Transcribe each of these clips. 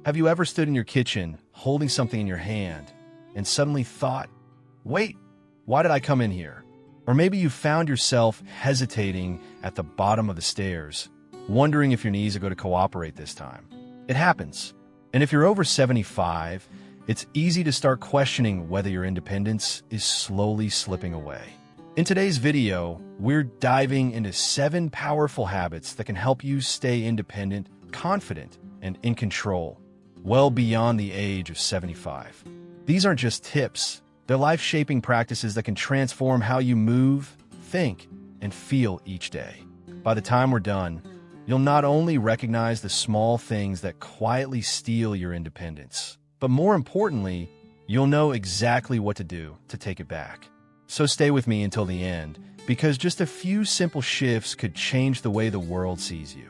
Have you ever stood in your kitchen, holding something in your hand, and suddenly thought, wait, why did I come in here? Or maybe you found yourself hesitating at the bottom of the stairs, wondering if your knees are going to cooperate this time. It happens. And if you're over 75, it's easy to start questioning whether your independence is slowly slipping away. In today's video, we're diving into 7 powerful habits that can help you stay independent, confident, and in control, well beyond the age of 75. These aren't just tips, they're life-shaping practices that can transform how you move, think, and feel each day. By the time we're done, you'll not only recognize the small things that quietly steal your independence, but more importantly, you'll know exactly what to do to take it back. So stay with me until the end, because just a few simple shifts could change the way the world sees you,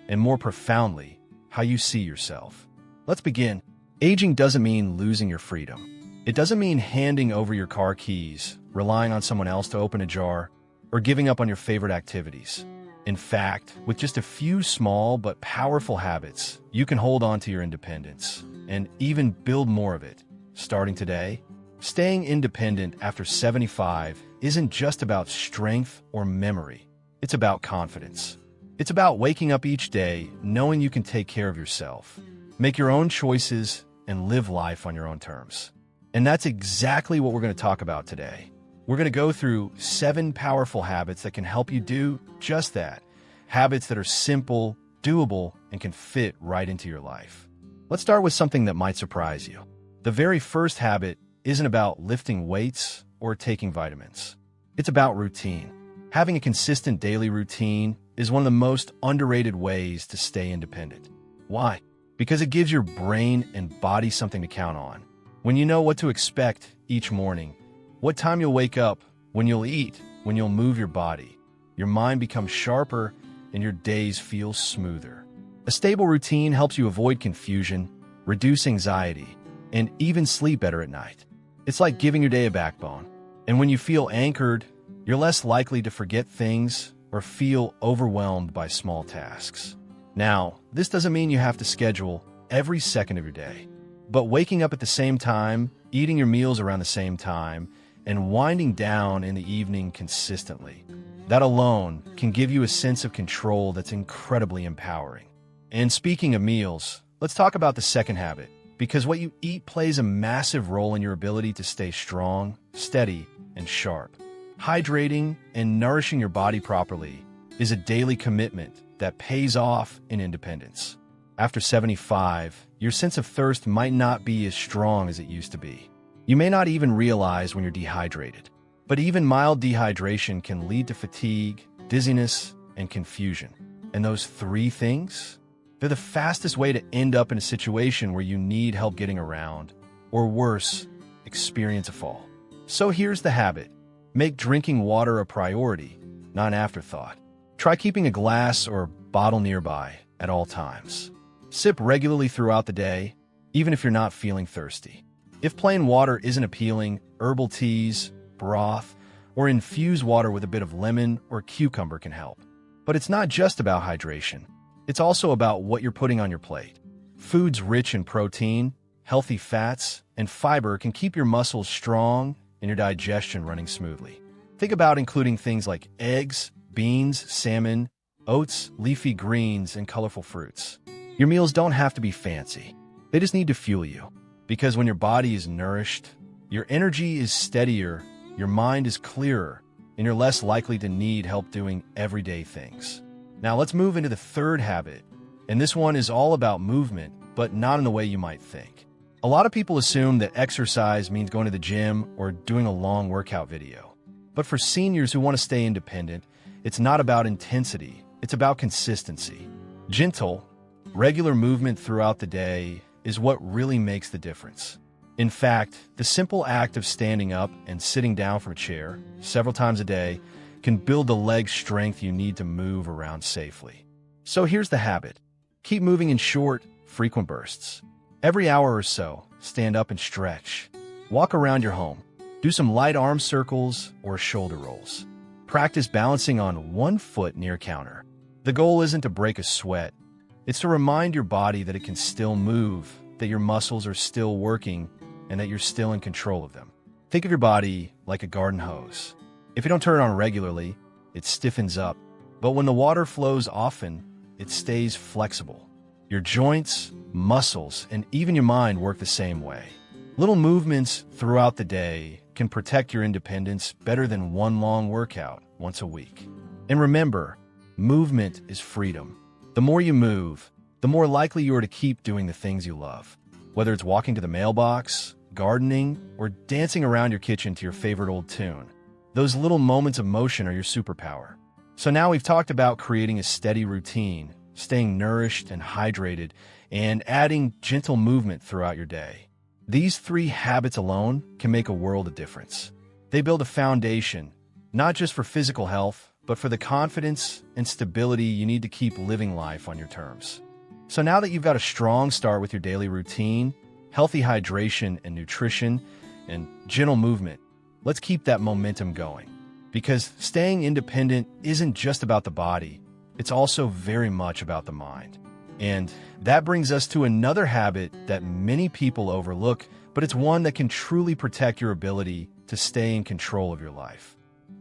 and more profoundly, how you see yourself. Let's begin. Aging doesn't mean losing your freedom. It doesn't mean handing over your car keys, relying on someone else to open a jar, or giving up on your favorite activities. In fact, with just a few small but powerful habits, you can hold on to your independence and even build more of it. Starting today, staying independent after 75 isn't just about strength or memory. It's about confidence. It's about waking up each day knowing you can take care of yourself, make your own choices, and live life on your own terms. And that's exactly what we're going to talk about today. We're going to go through 7 powerful habits that can help you do just that. Habits that are simple, doable, and can fit right into your life. Let's start with something that might surprise you. The very first habit isn't about lifting weights or taking vitamins. It's about routine. Having a consistent daily routine is one of the most underrated ways to stay independent. Why? Because it gives your brain and body something to count on. When you know what to expect each morning, what time you'll wake up, when you'll eat, when you'll move your body, your mind becomes sharper and your days feel smoother. A stable routine helps you avoid confusion, reduce anxiety, and even sleep better at night. It's like giving your day a backbone. And when you feel anchored, you're less likely to forget things or feel overwhelmed by small tasks. Now, this doesn't mean you have to schedule every second of your day. But waking up at the same time, eating your meals around the same time, and winding down in the evening consistently, that alone can give you a sense of control that's incredibly empowering. And speaking of meals, let's talk about the second habit, because what you eat plays a massive role in your ability to stay strong, steady, and sharp. Hydrating and nourishing your body properly is a daily commitment that pays off in independence. After 75, your sense of thirst might not be as strong as it used to be. You may not even realize when you're dehydrated. But even mild dehydration can lead to fatigue, dizziness, and confusion. And those 3 things? They're the fastest way to end up in a situation where you need help getting around, or worse, experience a fall. So here's the habit. Make drinking water a priority, not an afterthought. Try keeping a glass or bottle nearby at all times. Sip regularly throughout the day, even if you're not feeling thirsty. If plain water isn't appealing, herbal teas, broth, or infused water with a bit of lemon or cucumber can help. But it's not just about hydration. It's also about what you're putting on your plate. Foods rich in protein, healthy fats, and fiber can keep your muscles strong and your digestion running smoothly. Think about including things like eggs, beans, salmon, oats, leafy greens, and colorful fruits. Your meals don't have to be fancy. They just need to fuel you. Because when your body is nourished, your energy is steadier, your mind is clearer, and you're less likely to need help doing everyday things. Now let's move into the third habit. And this one is all about movement, but not in the way you might think. A lot of people assume that exercise means going to the gym or doing a long workout video. But for seniors who want to stay independent, it's not about intensity, it's about consistency. Gentle, regular movement throughout the day is what really makes the difference. In fact, the simple act of standing up and sitting down from a chair several times a day can build the leg strength you need to move around safely. So here's the habit. Keep moving in short, frequent bursts. Every hour or so, stand up and stretch. Walk around your home. Do some light arm circles or shoulder rolls. Practice balancing on one foot near counter. The goal isn't to break a sweat. It's to remind your body that it can still move, that your muscles are still working, and that you're still in control of them. Think of your body like a garden hose. If you don't turn it on regularly, it stiffens up. But when the water flows often, it stays flexible. Your joints, muscles, and even your mind work the same way. Little movements throughout the day can protect your independence better than one long workout once a week. And remember, movement is freedom. The more you move, the more likely you are to keep doing the things you love. Whether it's walking to the mailbox, gardening, or dancing around your kitchen to your favorite old tune, those little moments of motion are your superpower. So now we've talked about creating a steady routine, staying nourished and hydrated, and adding gentle movement throughout your day. These 3 habits alone can make a world of difference. They build a foundation, not just for physical health, but for the confidence and stability you need to keep living life on your terms. So now that you've got a strong start with your daily routine, healthy hydration and nutrition, and gentle movement, let's keep that momentum going. Because staying independent isn't just about the body, it's also very much about the mind. And that brings us to another habit that many people overlook, but it's one that can truly protect your ability to stay in control of your life: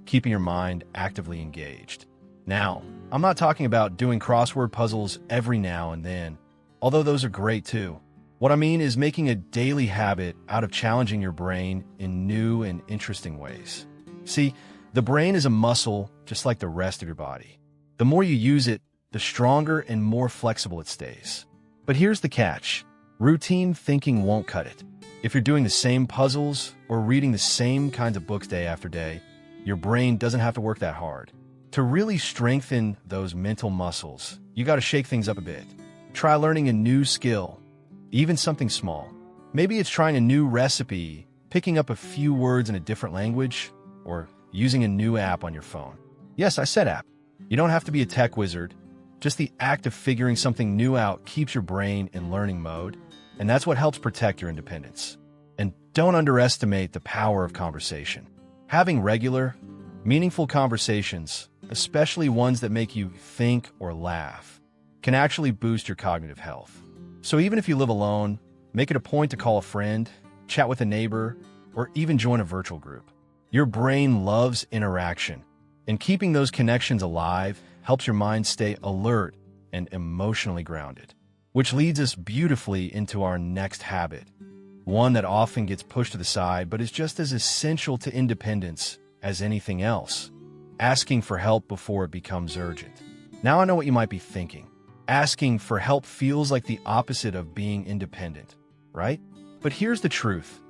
keeping your mind actively engaged. Now, I'm not talking about doing crossword puzzles every now and then, although those are great too. What I mean is making a daily habit out of challenging your brain in new and interesting ways. See, the brain is a muscle just like the rest of your body. The more you use it, the stronger and more flexible it stays. But here's the catch: routine thinking won't cut it. If you're doing the same puzzles or reading the same kinds of books day after day, your brain doesn't have to work that hard. To really strengthen those mental muscles, you got to shake things up a bit. Try learning a new skill, even something small. Maybe it's trying a new recipe, picking up a few words in a different language, or using a new app on your phone. Yes, I said app. You don't have to be a tech wizard. Just the act of figuring something new out keeps your brain in learning mode, and that's what helps protect your independence. And don't underestimate the power of conversation. Having regular, meaningful conversations, especially ones that make you think or laugh, can actually boost your cognitive health. So even if you live alone, make it a point to call a friend, chat with a neighbor, or even join a virtual group. Your brain loves interaction, and keeping those connections alive helps your mind stay alert and emotionally grounded. Which leads us beautifully into our next habit, one that often gets pushed to the side but is just as essential to independence as anything else: asking for help before it becomes urgent. Now I know what you might be thinking. Asking for help feels like the opposite of being independent, right? But here's the truth.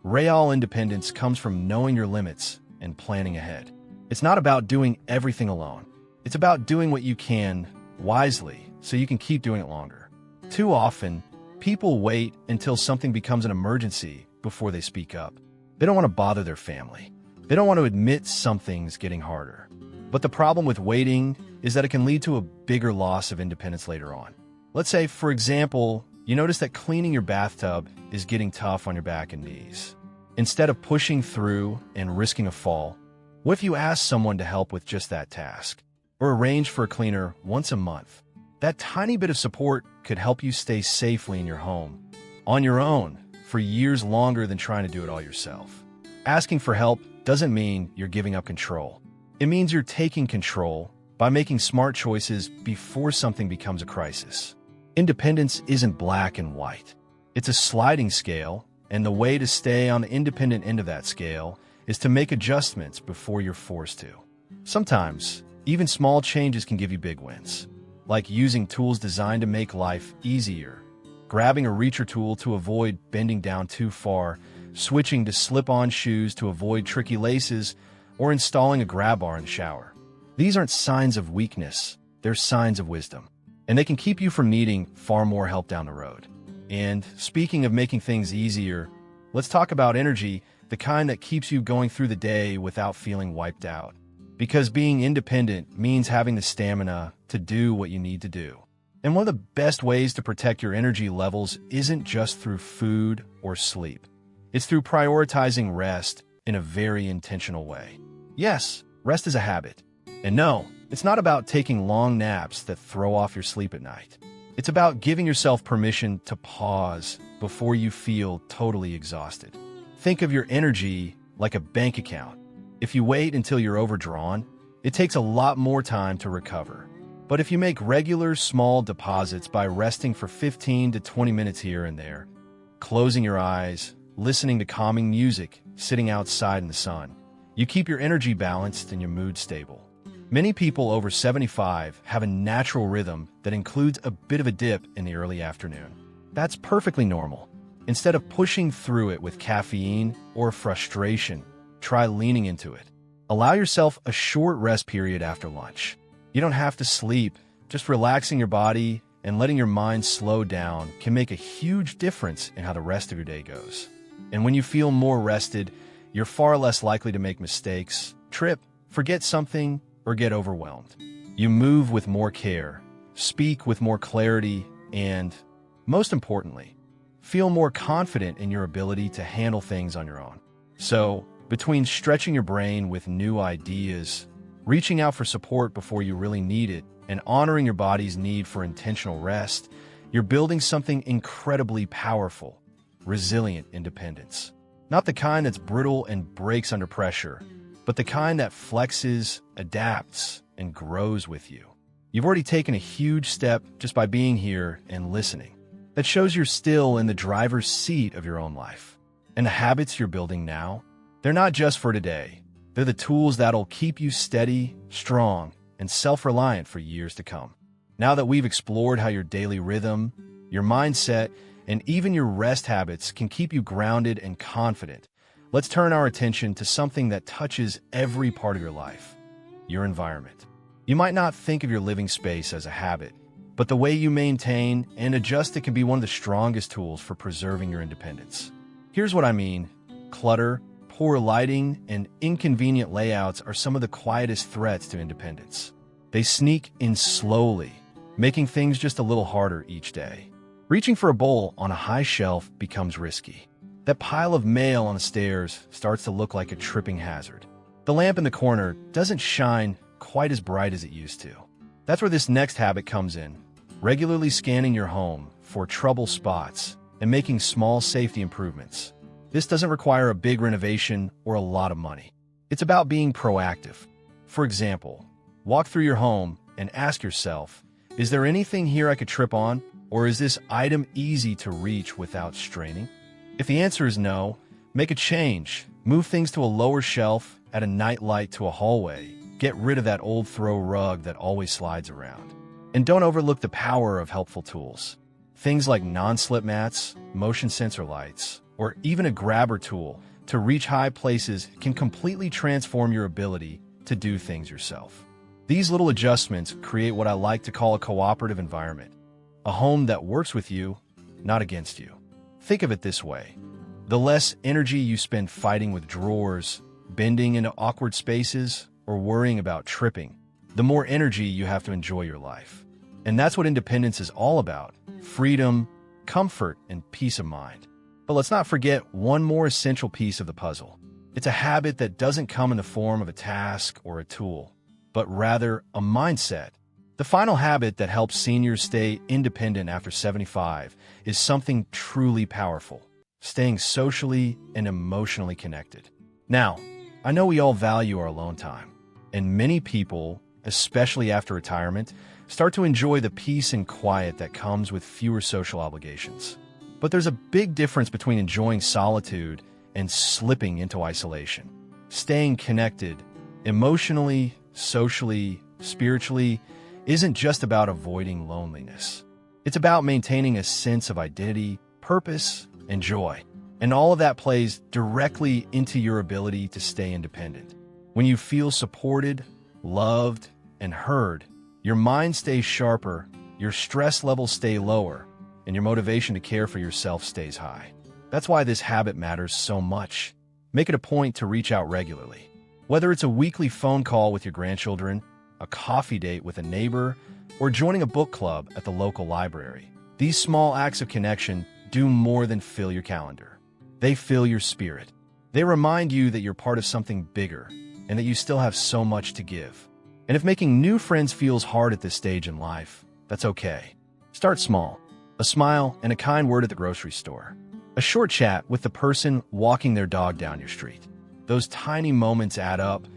Real independence comes from knowing your limits and planning ahead. It's not about doing everything alone. It's about doing what you can wisely so you can keep doing it longer. Too often, people wait until something becomes an emergency before they speak up. They don't want to bother their family. They don't want to admit something's getting harder. But the problem with waiting is that it can lead to a bigger loss of independence later on. Let's say, for example, you notice that cleaning your bathtub is getting tough on your back and knees. Instead of pushing through and risking a fall, what if you ask someone to help with just that task? Or arrange for a cleaner once a month? That tiny bit of support could help you stay safely in your home, on your own, for years longer than trying to do it all yourself. Asking for help doesn't mean you're giving up control. It means you're taking control by making smart choices before something becomes a crisis. Independence isn't black and white. It's a sliding scale, and the way to stay on the independent end of that scale is to make adjustments before you're forced to. Sometimes, even small changes can give you big wins, like using tools designed to make life easier, grabbing a reacher tool to avoid bending down too far, switching to slip-on shoes to avoid tricky laces, or installing a grab bar in the shower. These aren't signs of weakness, they're signs of wisdom, and they can keep you from needing far more help down the road. And speaking of making things easier, let's talk about energy, the kind that keeps you going through the day without feeling wiped out. Because being independent means having the stamina to do what you need to do. And one of the best ways to protect your energy levels isn't just through food or sleep. It's through prioritizing rest in a very intentional way. Yes, rest is a habit. And no, it's not about taking long naps that throw off your sleep at night. It's about giving yourself permission to pause before you feel totally exhausted. Think of your energy like a bank account. If you wait until you're overdrawn, it takes a lot more time to recover. But if you make regular small deposits by resting for 15 to 20 minutes here and there, closing your eyes, listening to calming music, sitting outside in the sun, you keep your energy balanced and your mood stable. Many people over 75 have a natural rhythm that includes a bit of a dip in the early afternoon. That's perfectly normal. Instead of pushing through it with caffeine or frustration, try leaning into it. Allow yourself a short rest period after lunch. You don't have to sleep. Just relaxing your body and letting your mind slow down can make a huge difference in how the rest of your day goes. And when you feel more rested, you're far less likely to make mistakes, trip, forget something, or get overwhelmed. You move with more care, speak with more clarity, and, most importantly, feel more confident in your ability to handle things on your own. So, between stretching your brain with new ideas, reaching out for support before you really need it, and honoring your body's need for intentional rest, you're building something incredibly powerful, resilient independence. Not the kind that's brittle and breaks under pressure, but the kind that flexes, adapts, and grows with you. You've already taken a huge step just by being here and listening. That shows you're still in the driver's seat of your own life. And the habits you're building now, they're not just for today. They're the tools that'll keep you steady, strong, and self-reliant for years to come. Now that we've explored how your daily rhythm, your mindset, and even your rest habits can keep you grounded and confident, let's turn our attention to something that touches every part of your life, your environment. You might not think of your living space as a habit, but the way you maintain and adjust it can be one of the strongest tools for preserving your independence. Here's what I mean. Clutter, poor lighting, and inconvenient layouts are some of the quietest threats to independence. They sneak in slowly, making things just a little harder each day. Reaching for a bowl on a high shelf becomes risky. That pile of mail on the stairs starts to look like a tripping hazard. The lamp in the corner doesn't shine quite as bright as it used to. That's where this next habit comes in. Regularly scanning your home for trouble spots and making small safety improvements. This doesn't require a big renovation or a lot of money. It's about being proactive. For example, walk through your home and ask yourself, is there anything here I could trip on? Or is this item easy to reach without straining? If the answer is no, make a change. Move things to a lower shelf, add a night light to a hallway, get rid of that old throw rug that always slides around. And don't overlook the power of helpful tools. Things like non-slip mats, motion sensor lights, or even a grabber tool to reach high places can completely transform your ability to do things yourself. These little adjustments create what I like to call a cooperative environment. A home that works with you, not against you. Think of it this way. The less energy you spend fighting with drawers, bending into awkward spaces, or worrying about tripping, the more energy you have to enjoy your life. And that's what independence is all about. Freedom, comfort, and peace of mind. But let's not forget one more essential piece of the puzzle. It's a habit that doesn't come in the form of a task or a tool, but rather a mindset. The final habit that helps seniors stay independent after 75 is something truly powerful, staying socially and emotionally connected. Now, I know we all value our alone time, and many people, especially after retirement, start to enjoy the peace and quiet that comes with fewer social obligations. But there's a big difference between enjoying solitude and slipping into isolation. Staying connected, emotionally, socially, spiritually, isn't just about avoiding loneliness. It's about maintaining a sense of identity, purpose, and joy. And all of that plays directly into your ability to stay independent. When you feel supported, loved, and heard, your mind stays sharper, your stress levels stay lower, and your motivation to care for yourself stays high. That's why this habit matters so much. Make it a point to reach out regularly. Whether it's a weekly phone call with your grandchildren, a coffee date with a neighbor, or joining a book club at the local library. These small acts of connection do more than fill your calendar. They fill your spirit. They remind you that you're part of something bigger and that you still have so much to give. And if making new friends feels hard at this stage in life, that's okay. Start small. A smile and a kind word at the grocery store. A short chat with the person walking their dog down your street. Those tiny moments add up,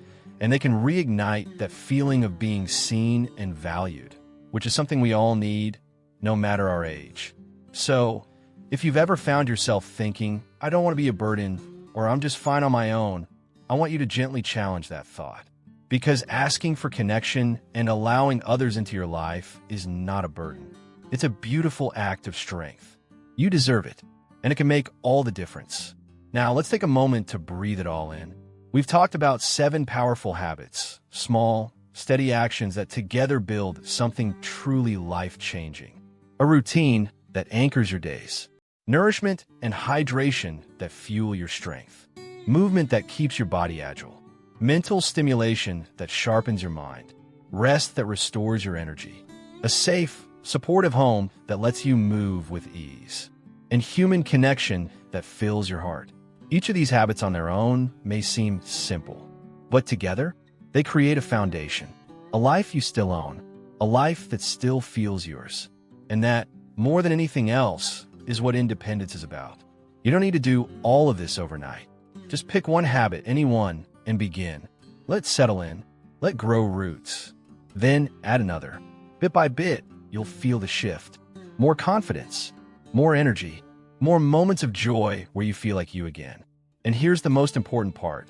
and they can reignite that feeling of being seen and valued, which is something we all need, no matter our age. So, if you've ever found yourself thinking, I don't want to be a burden, or I'm just fine on my own, I want you to gently challenge that thought. Because asking for connection and allowing others into your life is not a burden. It's a beautiful act of strength. You deserve it, and it can make all the difference. Now, let's take a moment to breathe it all in. We've talked about 7 powerful habits, small, steady actions that together build something truly life-changing. A routine that anchors your days. Nourishment and hydration that fuel your strength. Movement that keeps your body agile. Mental stimulation that sharpens your mind. Rest that restores your energy. A safe, supportive home that lets you move with ease. And human connection that fills your heart. Each of these habits on their own may seem simple, but together, they create a foundation. A life you still own. A life that still feels yours. And that, more than anything else, is what independence is about. You don't need to do all of this overnight. Just pick one habit, any one, and begin. Let it settle in. Let it grow roots. Then add another. Bit by bit, you'll feel the shift. More confidence. More energy. More moments of joy where you feel like you again. And here's the most important part.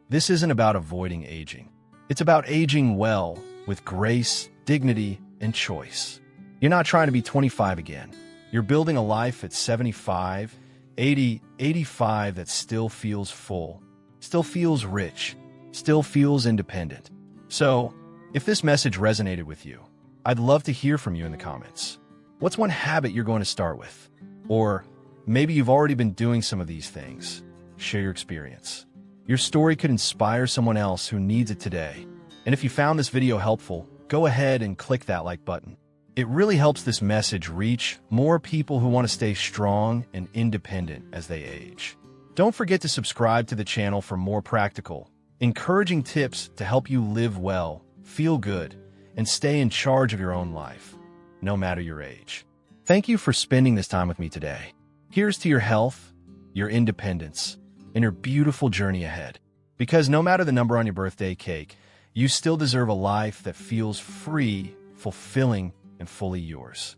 This isn't about avoiding aging. It's about aging well, with grace, dignity, and choice. You're not trying to be 25 again. You're building a life at 75, 80, 85 that still feels full, still feels rich, still feels independent. So, if this message resonated with you, I'd love to hear from you in the comments. What's one habit you're going to start with? Or maybe you've already been doing some of these things. Share your experience. Your story could inspire someone else who needs it today. And if you found this video helpful, go ahead and click that like button. It really helps this message reach more people who want to stay strong and independent as they age. Don't forget to subscribe to the channel for more practical, encouraging tips to help you live well, feel good, and stay in charge of your own life, no matter your age. Thank you for spending this time with me today. Here's to your health, your independence, and your beautiful journey ahead. Because no matter the number on your birthday cake, you still deserve a life that feels free, fulfilling, and fully yours.